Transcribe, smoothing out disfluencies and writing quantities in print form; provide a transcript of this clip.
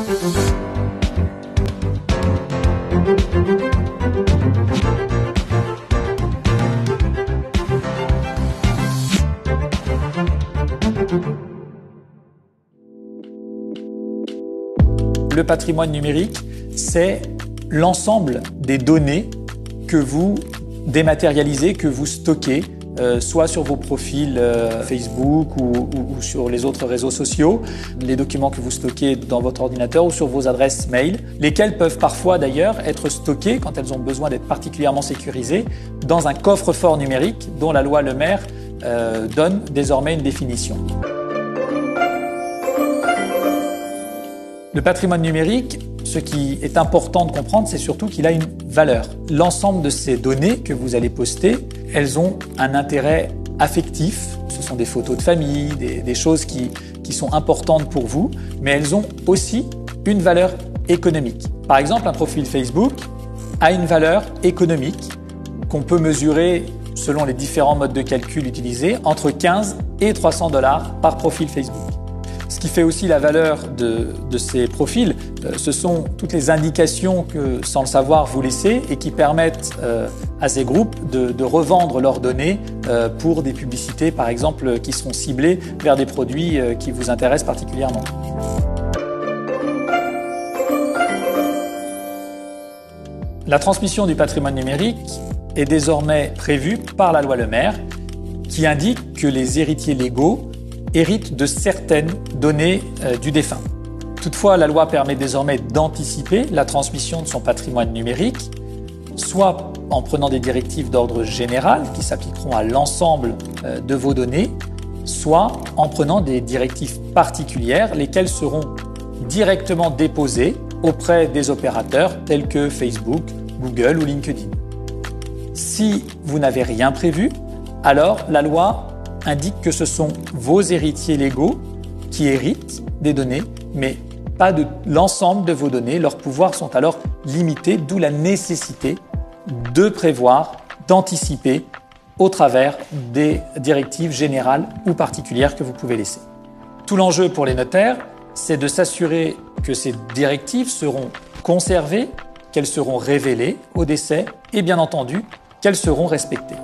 Le patrimoine numérique, c'est l'ensemble des données que vous dématérialisez, que vous stockez, soit sur vos profils Facebook ou sur les autres réseaux sociaux, les documents que vous stockez dans votre ordinateur ou sur vos adresses mail, lesquels peuvent parfois d'ailleurs être stockés, quand elles ont besoin d'être particulièrement sécurisées, dans un coffre-fort numérique dont la loi Le Maire donne désormais une définition. Le patrimoine numérique, ce qui est important de comprendre, c'est surtout qu'il a une valeur. L'ensemble de ces données que vous allez poster, elles ont un intérêt affectif. Ce sont des photos de famille, des choses qui sont importantes pour vous, mais elles ont aussi une valeur économique. Par exemple, un profil Facebook a une valeur économique qu'on peut mesurer selon les différents modes de calcul utilisés entre 15 et 300 $ par profil Facebook. Ce qui fait aussi la valeur de ces profils, ce sont toutes les indications que, sans le savoir, vous laissez et qui permettent à ces groupes de revendre leurs données pour des publicités, par exemple, qui seront ciblées vers des produits qui vous intéressent particulièrement. La transmission du patrimoine numérique est désormais prévue par la loi Le Maire, qui indique que les héritiers légaux héritent de certaines données du défunt. Toutefois, la loi permet désormais d'anticiper la transmission de son patrimoine numérique, soit en prenant des directives d'ordre général qui s'appliqueront à l'ensemble de vos données, soit en prenant des directives particulières, lesquelles seront directement déposées auprès des opérateurs tels que Facebook, Google ou LinkedIn. Si vous n'avez rien prévu, alors la loi indique que ce sont vos héritiers légaux qui héritent des données, mais pas de l'ensemble de vos données. Leurs pouvoirs sont alors limités, d'où la nécessité de prévoir, d'anticiper au travers des directives générales ou particulières que vous pouvez laisser. Tout l'enjeu pour les notaires, c'est de s'assurer que ces directives seront conservées, qu'elles seront révélées au décès et bien entendu qu'elles seront respectées.